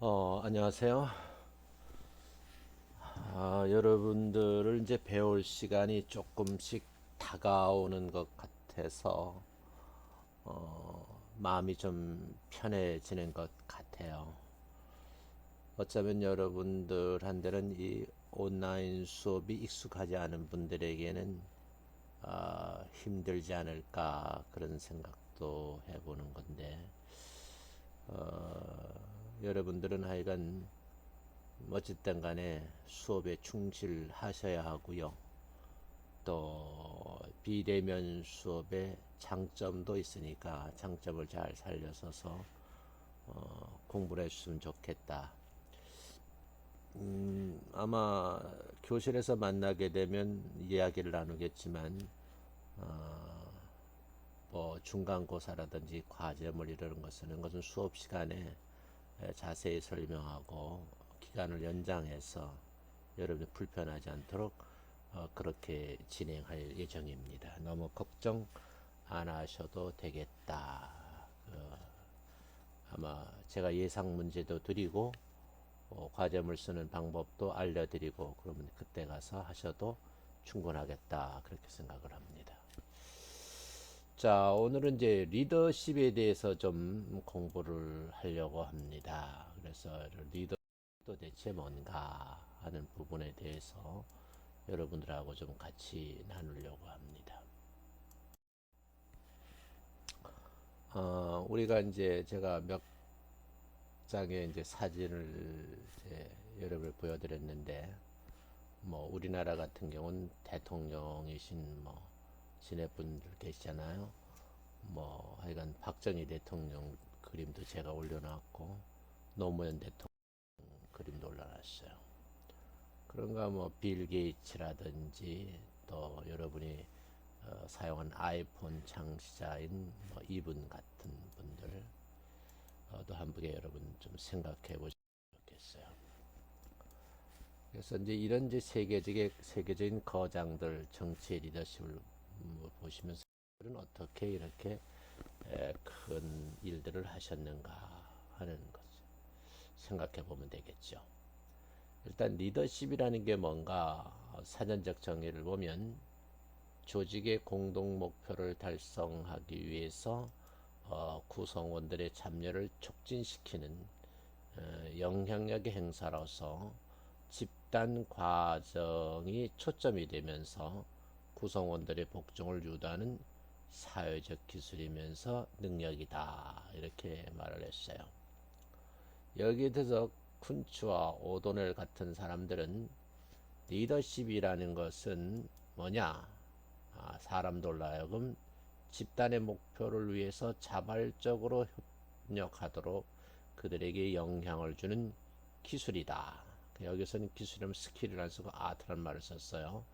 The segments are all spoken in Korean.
안녕하세요. 여러분들을 이제 배울 시간이 조금씩 다가오는 것 같아서 마음이 좀 편해지는 것 같아요. 어쩌면 여러분들한테는 이 온라인 수업이 익숙하지 않은 분들에게는 힘들지 않을까 그런 생각도 해보는 건데 여러분들은 하여간 어쨌든 간에 수업에 충실하셔야 하고요. 또 비대면 수업의 장점도 있으니까 장점을 잘 살려서서 공부를 했으면 좋겠다. 아마 교실에서 만나게 되면 이야기를 나누겠지만 뭐 중간고사라든지 과제물 이런 것은 수업 시간에 자세히 설명하고 기간을 연장해서 여러분이 불편하지 않도록 그렇게 진행할 예정입니다. 너무 걱정 안 하셔도 되겠다. 아마 제가 예상 문제도 드리고 과제물 쓰는 방법도 알려드리고 그러면 그때 가서 하셔도 충분하겠다 그렇게 생각을 합니다. 자, 오늘은 이제 리더십에 대해서 좀 공부를 하려고 합니다. 그래서 리더십도 대체 뭔가 하는 부분에 대해서 여러분들하고 좀 같이 나누려고 합니다. 우리가 이제 제가 몇 장의 이제 사진을 이제 여러분을 보여드렸는데, 뭐 우리나라 같은 경우는 대통령이신 뭐 지네분들 계시잖아요. 뭐 하여간 박정희 대통령 그림도 제가 올려놨고 노무현 대통령 그림도 올려놨어요. 그런가 뭐 빌 게이츠라든지 또 여러분이 사용한 아이폰 창시자인 뭐 이분 같은 분들 도 한번 여러분 좀 생각해 보시면 좋겠어요. 그래서 이제 이런 이제 세계적인 거장들 정치 리더십을 보시면서 어떻게 이렇게 큰 일들을 하셨는가 하는 것 생각해 보면 되겠죠. 일단 리더십이라는 게 뭔가 사전적 정의를 보면 조직의 공동 목표를 달성하기 위해서 구성원들의 참여를 촉진시키는 영향력의 행사로서 집단 과정이 초점이 되면서 구성원들의 복종을 유도하는 사회적 기술이면서 능력이다 이렇게 말을 했어요. 여기에 대해서 쿤츠와 오도넬 같은 사람들은 리더십이라는 것은 뭐냐? 사람들로 하여금 집단의 목표를 위해서 자발적으로 협력하도록 그들에게 영향을 주는 기술이다. 여기서는 기술이라면 스킬이라는 쓰고 아트라는 말을 썼어요.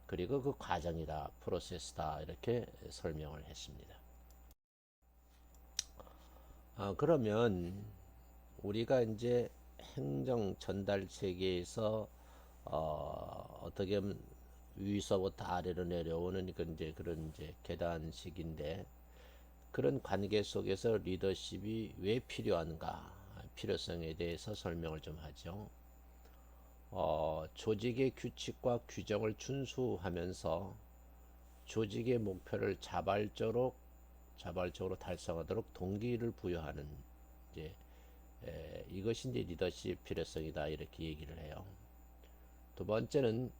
그리고 그 과정이다, 프로세스다 이렇게 설명을 했습니다. 그러면 우리가 이제 행정 전달 체계에서 어떻게 하면 위서부터 아래로 내려오는 그런 이제 계단식인데 그런 관계 속에서 리더십이 왜 필요한가 필요성에 대해서 설명을 좀 하죠. 조직의 규칙과 규정을 준수하면서 조직의 목표를 자발적으로 달성하도록 동기를 부여하는 이제 이것이 이제 리더십 필요성이다 이렇게 얘기를 해요. 두 번째는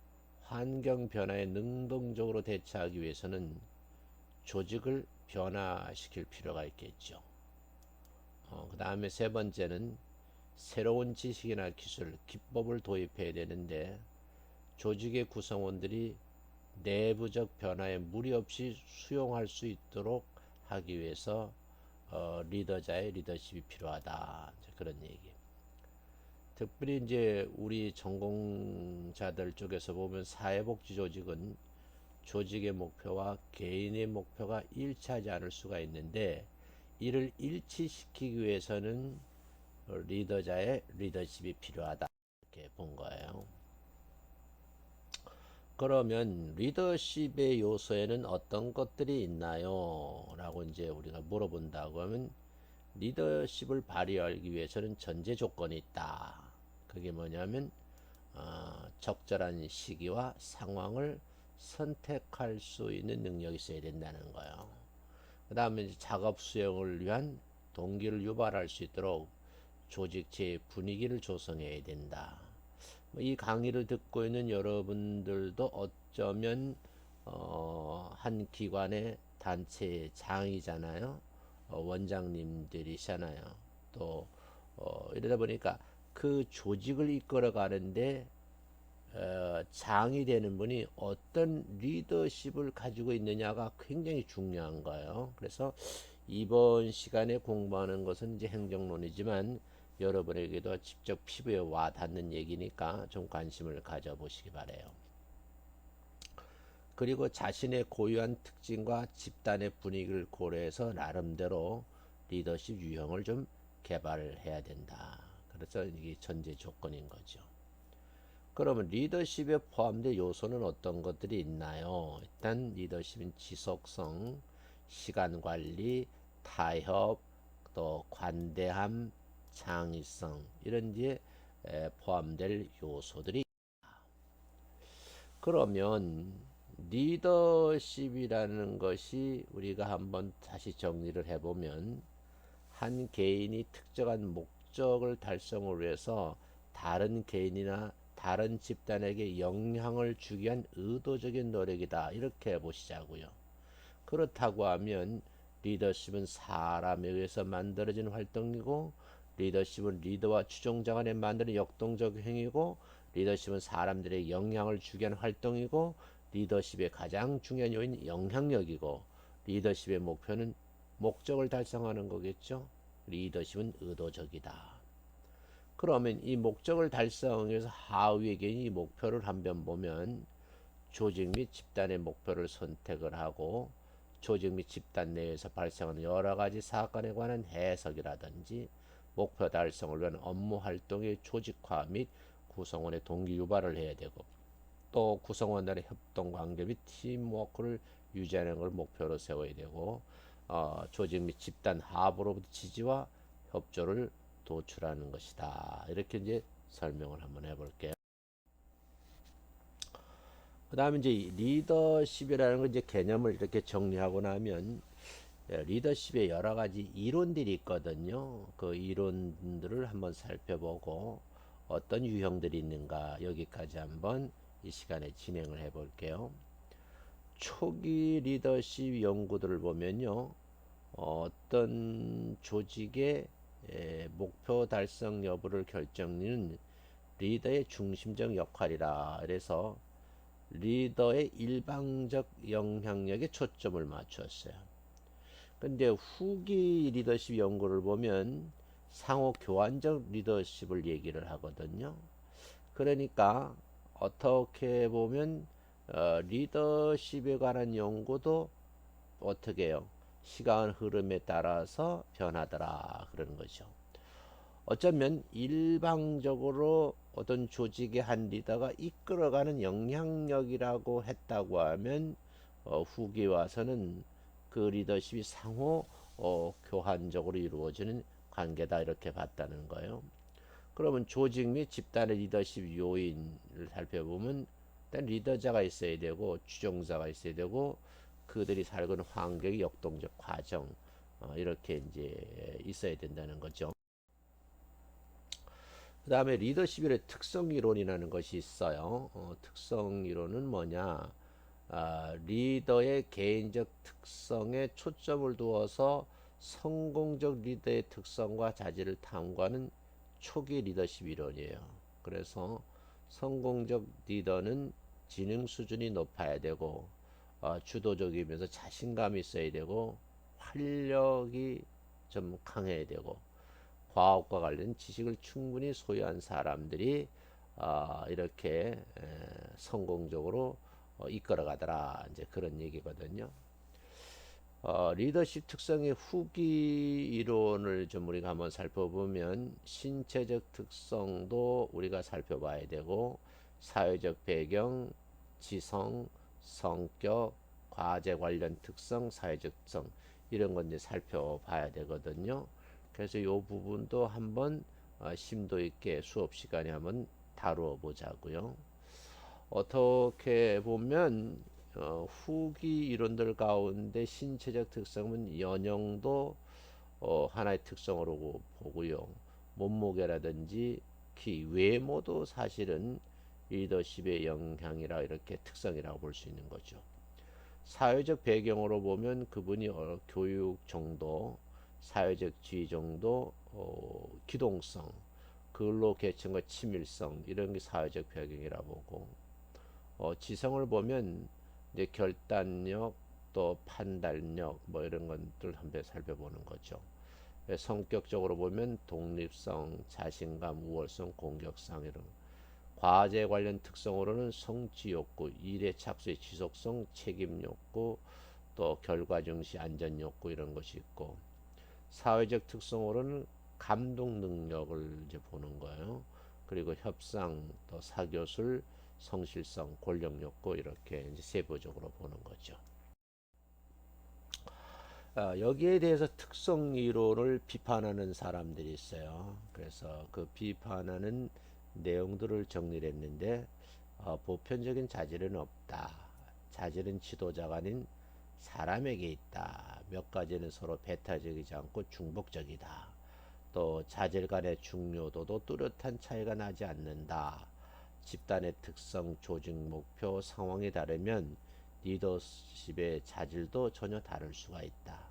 환경 변화에 능동적으로 대처하기 위해서는 조직을 변화시킬 필요가 있겠죠. 그 다음에 세 번째는 새로운 지식이나 기술, 기법을 도입해야 되는데 조직의 구성원들이 내부적 변화에 무리 없이 수용할 수 있도록 하기 위해서 리더자의 리더십이 필요하다. 그런 얘기. 특별히 이제 우리 전공자들 쪽에서 보면 사회복지 조직은 조직의 목표와 개인의 목표가 일치하지 않을 수가 있는데 이를 일치시키기 위해서는 리더자의 리더십이 필요하다 이렇게 본 거예요. 그러면 리더십의 요소에는 어떤 것들이 있나요? 라고 이제 우리가 물어본다고 하면 리더십을 발휘하기 위해서는 전제 조건이 있다. 그게 뭐냐면 적절한 시기와 상황을 선택할 수 있는 능력이 있어야 된다는 거예요. 그 다음에 작업 수행을 위한 동기를 유발할 수 있도록 조직체의 분위기를 조성해야 된다. 이 강의를 듣고 있는 여러분들도 어쩌면 한 기관의 단체의 장이잖아요. 원장님들이잖아요. 또 이러다 보니까 그 조직을 이끌어 가는데 장이 되는 분이 어떤 리더십을 가지고 있느냐가 굉장히 중요한 거예요. 그래서 이번 시간에 공부하는 것은 이제 행정론이지만 여러분에게도 직접 피부에 와 닿는 얘기니까 좀 관심을 가져보시기 바래요. 그리고 자신의 고유한 특징과 집단의 분위기를 고려해서 나름대로 리더십 유형을 좀 개발해야 된다. 그래서 이게 전제 조건인 거죠. 그러면 리더십에 포함된 요소는 어떤 것들이 있나요? 일단 리더십은 지속성, 시간관리, 타협, 또 관대함, 창의성 이런 데 포함될 요소들이 있다. 그러면 리더십이라는 것이 우리가 한번 다시 정리를 해보면 한 개인이 특정한 목적을 달성을 위해서 다른 개인이나 다른 집단에게 영향을 주기 위한 의도적인 노력이다. 이렇게 보시자고요. 그렇다고 하면 리더십은 사람에 의해서 만들어진 활동이고 리더십은 리더와 추종자 간에 만드는 역동적 행위고 리더십은 사람들에게 영향을 주기 위한 활동이고 리더십의 가장 중요한 요인 영향력이고 리더십의 목표는 목적을 달성하는 거겠죠. 리더십은 의도적이다. 그러면 이 목적을 달성하기 위해서 하위의 개인이 이 목표를 한번 보면 조직 및 집단의 목표를 선택을 하고 조직 및 집단 내에서 발생하는 여러 가지 사건에 관한 해석이라든지 목표 달성을 위한 업무 활동의 조직화 및 구성원의 동기 유발을 해야 되고 또 구성원들의 협동 관계 및 팀워크를 유지하는 걸 목표로 세워야 되고 조직 및 집단 하부로부터 지지와 협조를 도출하는 것이다. 이렇게 이제 설명을 한번 해볼게요. 그 다음에 이제 리더십이라는 건 이제 개념을 이렇게 정리하고 나면 리더십의 여러 가지 이론들이 있거든요. 그 이론들을 한번 살펴보고 어떤 유형들이 있는가 여기까지 한번 이 시간에 진행을 해 볼게요. 초기 리더십 연구들을 보면요. 어떤 조직의 목표 달성 여부를 결정짓는 리더의 중심적 역할이라 그래서 리더의 일방적 영향력에 초점을 맞췄어요. 근데 후기 리더십 연구를 보면 상호 교환적 리더십을 얘기를 하거든요. 그러니까 어떻게 보면 리더십에 관한 연구도 어떻게 해요? 시간 흐름에 따라서 변하더라 그러는 거죠. 어쩌면 일방적으로 어떤 조직의 한 리더가 이끌어가는 영향력이라고 했다고 하면 후기 와서는 그 리더십이 상호 교환적으로 이루어지는 관계다 이렇게 봤다는 거예요. 그러면 조직 및 집단의 리더십 요인을 살펴보면 일단 리더자가 있어야 되고 추종자가 있어야 되고 그들이 살고는 환경의 역동적 과정 이렇게 이제 있어야 된다는 거죠. 그 다음에 리더십의 특성 이론이라는 것이 있어요. 특성 이론은 뭐냐? 리더의 개인적 특성에 초점을 두어서 성공적 리더의 특성과 자질을 탐구하는 초기 리더십 이론이에요. 그래서 성공적 리더는 지능 수준이 높아야 되고 주도적이면서 자신감이 있어야 되고 활력이 좀 강해야 되고 과학과 관련 지식을 충분히 소유한 사람들이 이렇게 성공적으로 이끌어가더라 이제 그런 얘기거든요. 리더십 특성의 후기 이론을 좀 우리가 한번 살펴보면 신체적 특성도 우리가 살펴봐야 되고 사회적 배경, 지성, 성격, 과제 관련 특성, 사회적 특성 이런 건 이제 살펴봐야 되거든요. 그래서 이 부분도 한번 심도 있게 수업 시간에 한번 다루어 보자고요. 어떻게 보면 후기 이론들 가운데 신체적 특성은 연형도 하나의 특성으로 보고요. 몸무게라든지 키, 외모도 사실은 리더십의 영향이라 이렇게 특성이라고 볼 수 있는 거죠. 사회적 배경으로 보면 그분이 교육 정도, 사회적 지위 정도, 기동성, 근로 계층과 친밀성 이런 게 사회적 배경이라 보고 지성을 보면 이제 결단력 또 판단력 뭐 이런 것들 한번 살펴보는 거죠. 성격적으로 보면 독립성, 자신감, 우월성, 공격성 이런 과제 관련 특성으로는 성취 욕구, 일의 착수의 지속성, 책임 욕구, 또 결과 중시 안전 욕구 이런 것이 있고 사회적 특성으로는 감독 능력을 이제 보는 거예요. 그리고 협상, 또 사교술, 성실성, 권력 욕구 이렇게 이제 세부적으로 보는 거죠. 여기에 대해서 특성 이론을 비판하는 사람들이 있어요. 그래서 그 비판하는 내용들을 정리를 했는데 보편적인 자질은 없다. 자질은 지도자가 아닌 사람에게 있다. 몇 가지는 서로 배타적이지 않고 중복적이다. 또 자질 간의 중요도도 뚜렷한 차이가 나지 않는다. 집단의 특성, 조직 목표, 상황이 다르면 리더십의 자질도 전혀 다를 수가 있다.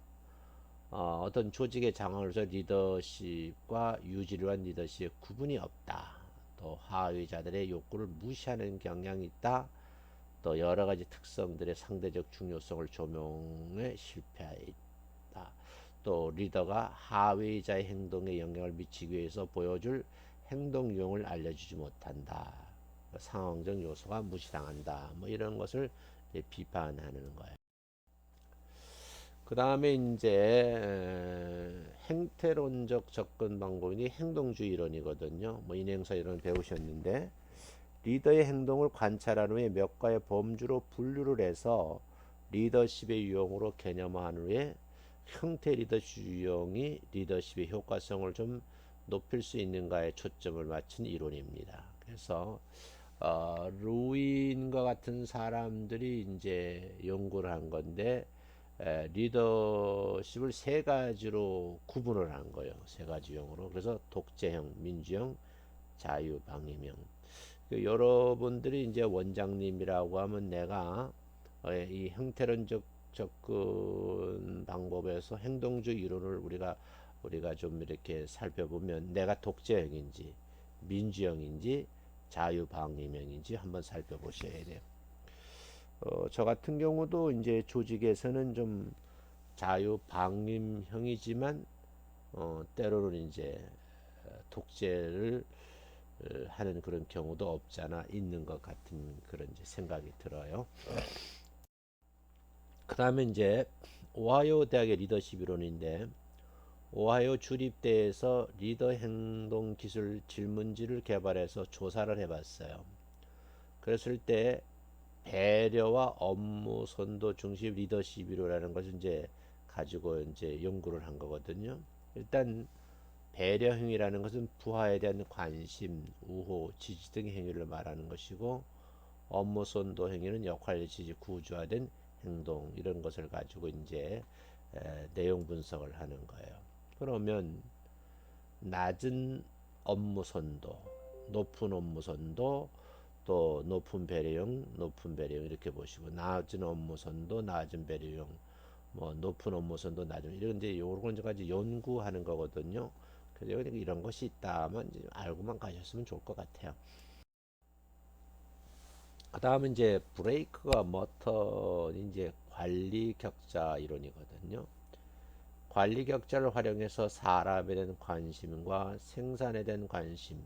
어떤 조직의 장악으로서 리더십과 유지를 위한 리더십의 구분이 없다. 또 하위자들의 욕구를 무시하는 경향이 있다. 또 여러 가지 특성들의 상대적 중요성을 조명에 실패했다. 또 리더가 하위자의 행동에 영향을 미치기 위해서 보여줄 행동 유형을 알려주지 못한다. 상황적 요소가 무시당한다. 뭐 이런 것을 비판하는 거예요. 그 다음에 이제 행태론적 접근 방법이 행동주의 이론이거든요. 뭐 인행사 이론 배우셨는데 리더의 행동을 관찰한 후에 몇 가지 범주로 분류를 해서 리더십의 유형으로 개념화한 후에 형태 리더십 유형이 리더십의 효과성을 좀 높일 수 있는가에 초점을 맞춘 이론입니다. 그래서 루인과 같은 사람들이 이제 연구를 한 건데 리더십을 세 가지로 구분을 한 거예요. 세 가지 유형으로. 그래서 독재형, 민주형, 자유방임형. 여러분들이 이제 원장님이라고 하면 내가 이 형태론적 접근 방법에서 행동주의 이론을 우리가 좀 이렇게 살펴보면 내가 독재형인지 민주형인지 자유방임형인지 한번 살펴보셔야 돼요. 저 같은 경우도 이제 조직에서는 좀 자유방임형이지만 때로는 이제 독재를 하는 그런 경우도 없잖아 있는 것 같은 그런 이제 생각이 들어요. 그 다음에 이제 오하이오 대학의 리더십 이론인데 오하이오 주립대에서 리더 행동 기술 질문지를 개발해서 조사를 해봤어요. 그랬을 때 배려와 업무 선도 중심 리더십 이론이라는 것을 이제 가지고 이제 연구를 한 거거든요. 일단 배려행위라는 것은 부하에 대한 관심, 우호, 지지 등의 행위를 말하는 것이고 업무 선도 행위는 역할 지지 구조화된 행동 이런 것을 가지고 이제 내용 분석을 하는 거예요. 그러면 낮은 업무 선도, 높은 업무 선도, 또 높은 배려형 이렇게 보시고 낮은 업무 선도, 낮은 배려형, 뭐 높은 업무 선도, 낮은 이런 이제 요런 것까지 연구하는 거거든요. 그래서 이런 것이 있다면 이제 알고만 가셨으면 좋을 것 같아요. 그 다음은 이제 브레이크가 머턴 이제 관리 격자 이론이거든요. 관리 격자를 활용해서 사람에 대한 관심과 생산에 대한 관심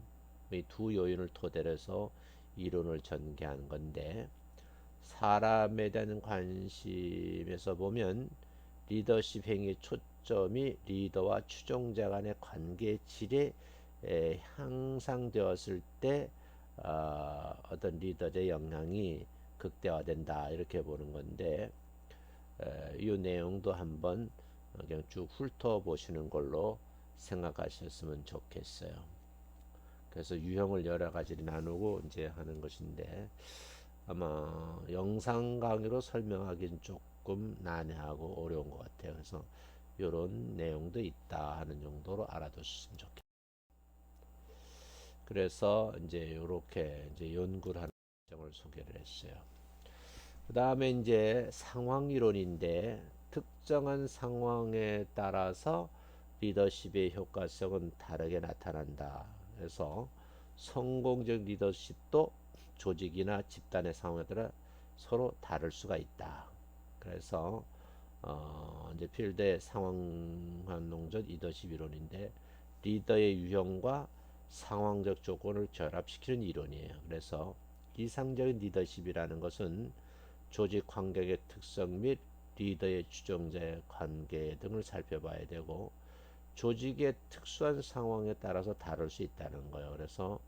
이 두 요인을 토대로 해서 이론을 전개한 건데 사람에 대한 관심에서 보면 리더십 행위 초점이 리더와 추종자 간의 관계 질에 향상되었을 때 어떤 리더의 영향이 극대화된다 이렇게 보는 건데 이 내용도 한번 그냥 쭉 훑어보시는 걸로 생각하셨으면 좋겠어요. 그래서 유형을 여러 가지로 나누고 이제 하는 것인데 아마 영상 강의로 설명하기는 조금 난해하고 어려운 것 같아요. 그래서 이런 내용도 있다 하는 정도로 알아두셨으면 좋겠어요. 그래서 이제 이렇게 이제 연구를 하는 과정을 소개를 했어요. 그 다음에 이제 상황 이론인데 특정한 상황에 따라서 리더십의 효과성은 다르게 나타난다. 그래서 성공적 리더십도 조직이나 집단의 상황에 따라 서로 다를 수가 있다. 그래서 이제 필드의 상황한 농전 리더십 이론인데 리더의 유형과 상황적 조건을 결합시키는 이론이에요. 그래서 이상적인 리더십이라는 것은 조직 환경의 특성 및 리더의 추종자의 관계 등을 살펴봐야 되고 조직의 특수한 상황에 따라서 다를 수 있다는 거예요. 그래서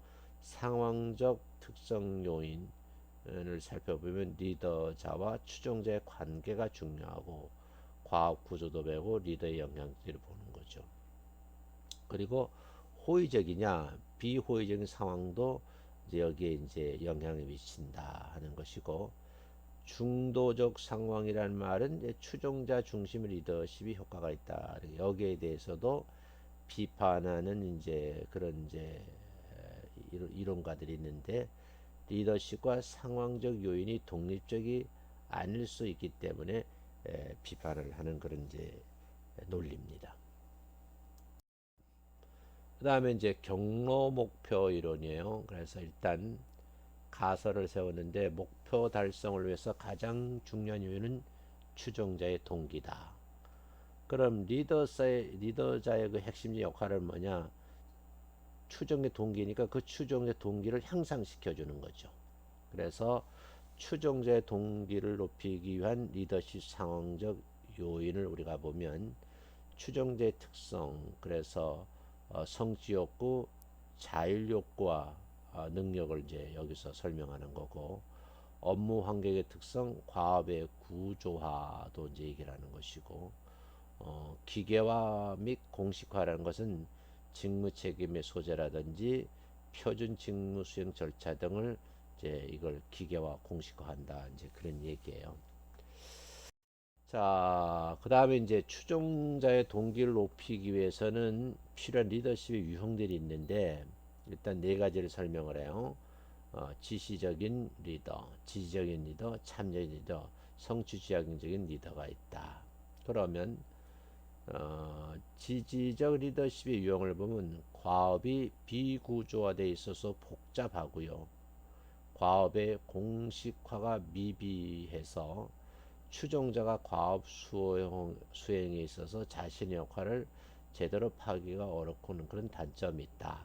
상황적 특성 요인을 살펴보면 리더자와 추종자의 관계가 중요하고 과업 구조도 배우고 리더의 영향들을 보는 거죠. 그리고 호의적이냐 비호의적인 상황도 이제 여기에 이제 영향을 미친다 하는 것이고 중도적 상황이라는 말은 이제 추종자 중심 리더십이 효과가 있다. 여기에 대해서도 비판하는 이제 그런 이제 이론가들이 있는데 리더십과 상황적 요인이 독립적이 아닐 수 있기 때문에 비판을 하는 그런 이제 논리입니다. 그 다음에 이제 경로 목표 이론이에요. 그래서 일단 가설을 세웠는데 목표 달성을 위해서 가장 중요한 이유는 추종자의 동기다. 그럼 리더자의 그 핵심 역할은 뭐냐? 추종의 동기니까 그 추종의 동기를 향상시켜 주는 거죠. 그래서 추종자의 동기를 높이기 위한 리더십 상황적 요인을 우리가 보면 추종자의 특성, 그래서 성취 욕구, 자율 욕구와 능력을 이제 여기서 설명하는 거고 업무 환경의 특성, 과업의 구조화도 이제 얘기를 하는 것이고 기계화 및 공식화라는 것은 직무 책임의 소재라든지 표준 직무 수행 절차 등을 이제 이걸 기계화 공식화한다 이제 그런 얘기예요. 자, 그 다음에 이제 추종자의 동기를 높이기 위해서는 필요한 리더십의 유형들이 있는데 일단 네 가지를 설명을 해요. 지시적인 리더, 지지적인 리더, 참여적인 리더, 성취지향적인 리더가 있다. 그러면 지지적 리더십의 유형을 보면 과업이 비구조화되어 있어서 복잡하고요. 과업의 공식화가 미비해서 추종자가 과업 수행에 있어서 자신의 역할을 제대로 파악하기가 어렵고는 그런 단점이 있다.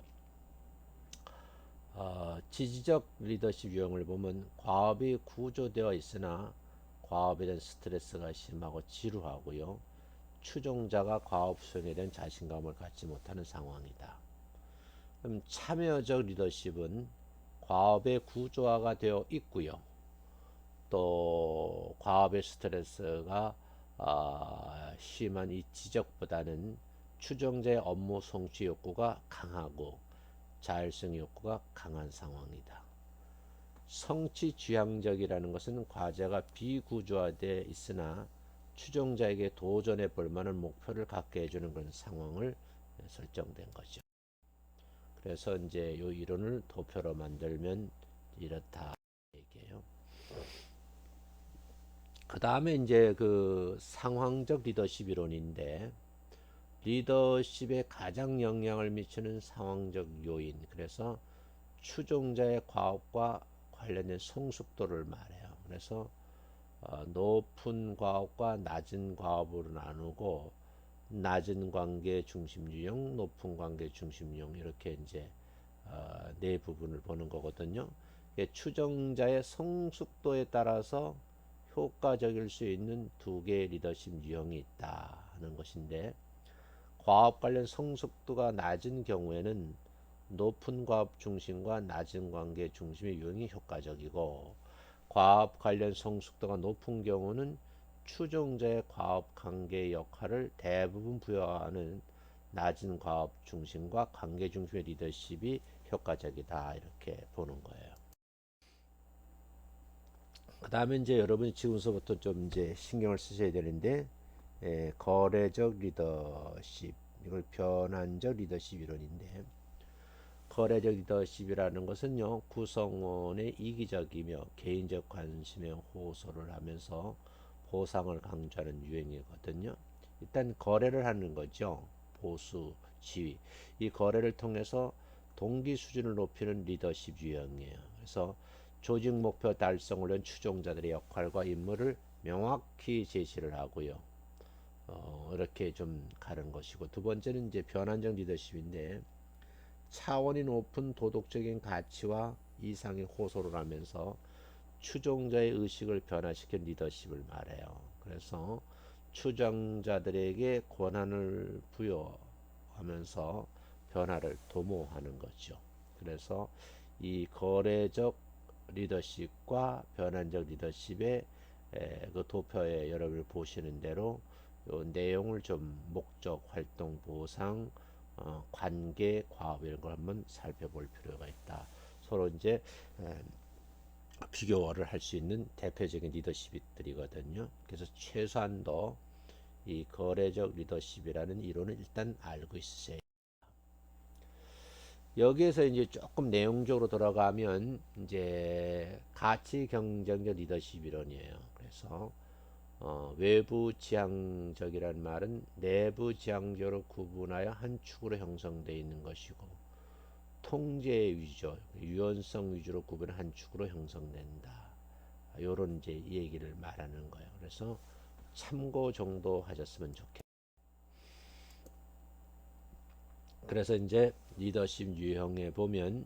지지적 리더십 유형을 보면 과업이 구조되어 있으나 과업에 대한 스트레스가 심하고 지루하고요. 추종자가 과업 수행에 대한 자신감을 갖지 못하는 상황이다. 그럼 참여적 리더십은 과업의 구조화가 되어 있고요. 또 과업의 스트레스가 심한 이 지적보다는 추종자의 업무 성취 욕구가 강하고 자율성 욕구가 강한 상황이다. 성취 지향적이라는 것은 과제가 비구조화되어 있으나 추종자에게 도전해 볼 만한 목표를 갖게 해주는 그런 상황을 설정된 거죠. 그래서 이제 이 이론을 도표로 만들면 이렇다 얘기해요. 그 다음에 이제 그 상황적 리더십 이론인데 리더십에 가장 영향을 미치는 상황적 요인, 그래서 추종자의 과업과 관련된 성숙도를 말해요. 그래서 높은 과업과 낮은 과업으로 나누고 낮은 관계 중심 유형, 높은 관계 중심 유형 이렇게 이제 네 부분을 보는 거거든요. 추종자의 성숙도에 따라서 효과적일 수 있는 두 개의 리더십 유형이 있다 하는 것인데 과업 관련 성숙도가 낮은 경우에는 높은 과업 중심과 낮은 관계 중심의 유형이 효과적이고 과업 관련 성숙도가 높은 경우는 추종자의 과업 관계 역할을 대부분 부여하는 낮은 과업 중심과 관계 중심의 리더십이 효과적이다 이렇게 보는 거예요. 그 다음에 이제 여러분이 지금서부터 좀 이제 신경을 쓰셔야 되는데 거래적 리더십 이걸 변환적 리더십 이론인데 거래적 리더십이라는 것은요 구성원의 이기적이며 개인적 관심에 호소를 하면서 보상을 강조하는 유행이거든요. 일단 거래를 하는 거죠. 보수, 지위. 이 거래를 통해서 동기 수준을 높이는 리더십 유형이에요. 그래서 조직 목표 달성을 위한 추종자들의 역할과 임무를 명확히 제시를 하고요. 이렇게 좀 가는 것이고 두 번째는 이제 변환적 리더십인데 차원이 높은 도덕적인 가치와 이상의 호소를 하면서 추종자의 의식을 변화시킨 리더십을 말해요. 그래서 추종자들에게 권한을 부여하면서 변화를 도모하는 거죠. 그래서 이 거래적 리더십과 변환적 리더십의 그 도표에 여러분이 보시는 대로 요 내용을 좀 목적, 활동, 보상, 관계, 과업 이런 걸 한번 살펴볼 필요가 있다. 서로 이제 비교를 할 수 있는 대표적인 리더십들이거든요. 그래서 최소한도 이 거래적 리더십이라는 이론을 일단 알고 있으셔야 해요. 여기에서 이제 조금 내용적으로 들어가면 이제 가치 경쟁적 리더십 이론이에요. 그래서 외부 지향적이라는 말은 내부 지향적으로 구분하여 한 축으로 형성되어 있는 것이고 통제 위주죠. 유연성 위주로 구분 한 축으로 형성된다. 요런 이제 얘기를 말하는 거예요. 그래서 참고 정도 하셨으면 좋겠어요. 그래서 이제 리더십 유형에 보면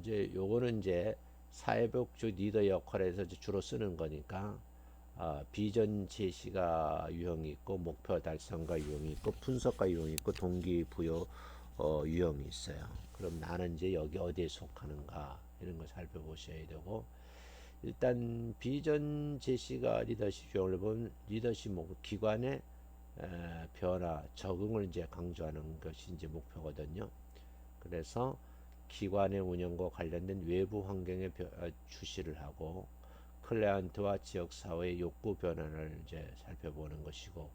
이제 요거는 이제 사회복지 리더 역할에서 이제 주로 쓰는 거니까 비전 제시가 유형이 있고 목표 달성가 유형이 있고 분석가 유형이 있고 동기부여 유형이 있어요. 그럼 나는 이제 여기 어디에 속하는가 이런 걸 살펴보셔야 되고 일단 비전 제시가 리더십 유형을 보면 리더십 기관의 변화 적응을 이제 강조하는 것이 이제 목표거든요. 그래서 기관의 운영과 관련된 외부 환경에 주시를 하고 클라이언트와 지역사회의 욕구 변화를 이제 살펴보는 것이고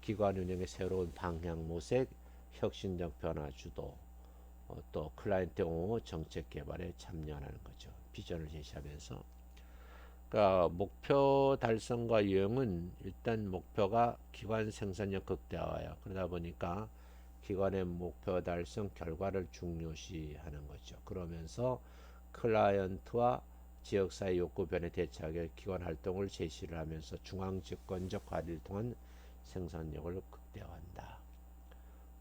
기관 운영의 새로운 방향 모색, 혁신적 변화 주도, 또 클라이언트 옹호 정책 개발에 참여하는 거죠. 비전을 제시하면서 그러니까 목표 달성과 유형은 일단 목표가 기관 생산력 극대화예요. 그러다 보니까 기관의 목표 달성 결과를 중요시하는 거죠. 그러면서 클라이언트와 지역사회 욕구 변에 대처하게 기관 활동을 제시를 하면서 중앙집권적 관리를 통한 생산력을 극대화한다.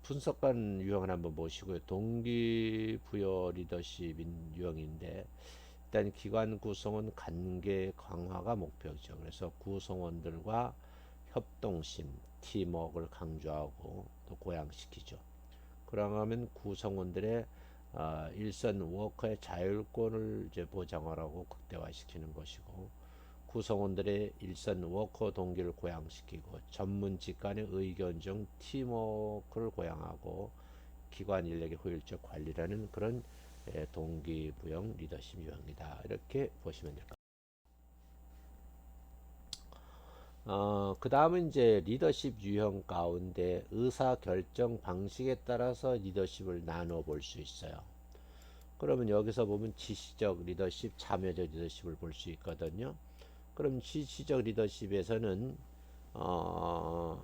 분석관 유형을 한번 보시고요. 동기부여 리더십인 유형인데 일단 기관 구성원 관계 강화가 목표죠. 그래서 구성원들과 협동심, 팀워크를 강조하고 또 고양시키죠. 그러면 구성원들의 일선 워커의 자율권을 이제 보장하라고 극대화시키는 것이고 구성원들의 일선 워커 동기를 고양시키고 전문 직간의 의견 중 팀워크를 고양하고 기관 인력의 효율적 관리라는 그런 동기부여 리더십 유형이다. 이렇게 보시면 될 것 같아요. 그 다음은 이제 리더십 유형 가운데 의사 결정 방식에 따라서 리더십을 나눠 볼 수 있어요. 그러면 여기서 보면 지시적 리더십, 참여적 리더십을 볼 수 있거든요. 그럼 지시적 리더십에서는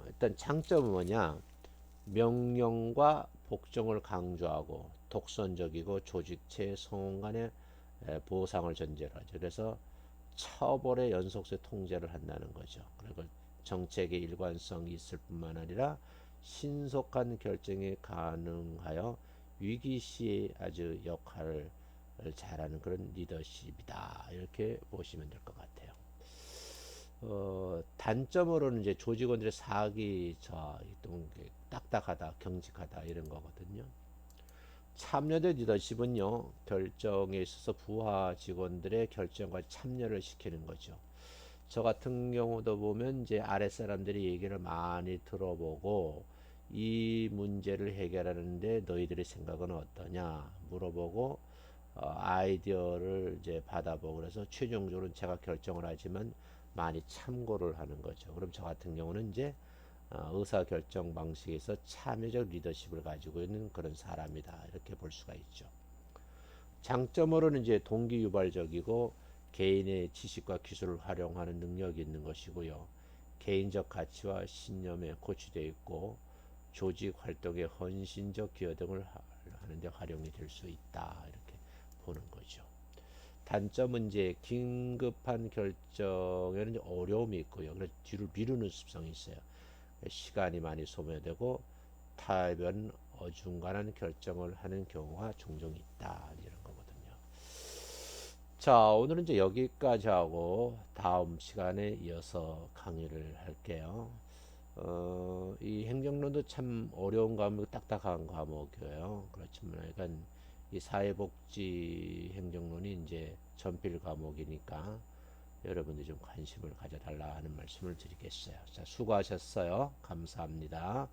일단 장점은 뭐냐? 명령과 복종을 강조하고 독선적이고 조직체 성원 간의 보상을 전제로 하죠. 그래서 처벌의 연속성 통제를 한다는 거죠. 그리고 정책의 일관성이 있을 뿐만 아니라 신속한 결정이 가능하여 위기 시에 아주 역할을 잘하는 그런 리더십이다. 이렇게 보시면 될 것 같아요. 단점으로는 이제 조직원들의 사기 딱딱하다, 경직하다 이런 거거든요. 참여대 리더십은요, 결정에 있어서 부하 직원들의 결정과 참여를 시키는 거죠. 저 같은 경우도 보면 이제 아랫사람들이 얘기를 많이 들어보고 이 문제를 해결하는데 너희들의 생각은 어떠냐 물어보고 아이디어를 이제 받아보고 그래서 최종적으로 제가 결정을 하지만 많이 참고를 하는 거죠. 그럼 저 같은 경우는 이제 의사결정 방식에서 참여적 리더십을 가지고 있는 그런 사람이다 이렇게 볼 수가 있죠. 장점으로는 이제 동기유발적이고 개인의 지식과 기술을 활용하는 능력이 있는 것이고요. 개인적 가치와 신념에 고취되어 있고 조직 활동의 헌신적 기여 등을 하는데 활용이 될 수 있다 이렇게 보는 거죠. 단점은 이제 긴급한 결정에는 어려움이 있고요. 그래서 뒤를 미루는 습성이 있어요. 시간이 많이 소모되고 타변 어중간한 결정을 하는 경우가 종종 있다 이런 거거든요. 자, 오늘은 이제 여기까지 하고 다음 시간에 이어서 강의를 할게요. 이 행정론도 참 어려운 과목, 딱딱한 과목이에요. 그렇지만 약간 이 사회복지 행정론이 이제 전필 과목이니까 여러분들이 좀 관심을 가져달라 하는 말씀을 드리겠어요. 자, 수고하셨어요. 감사합니다.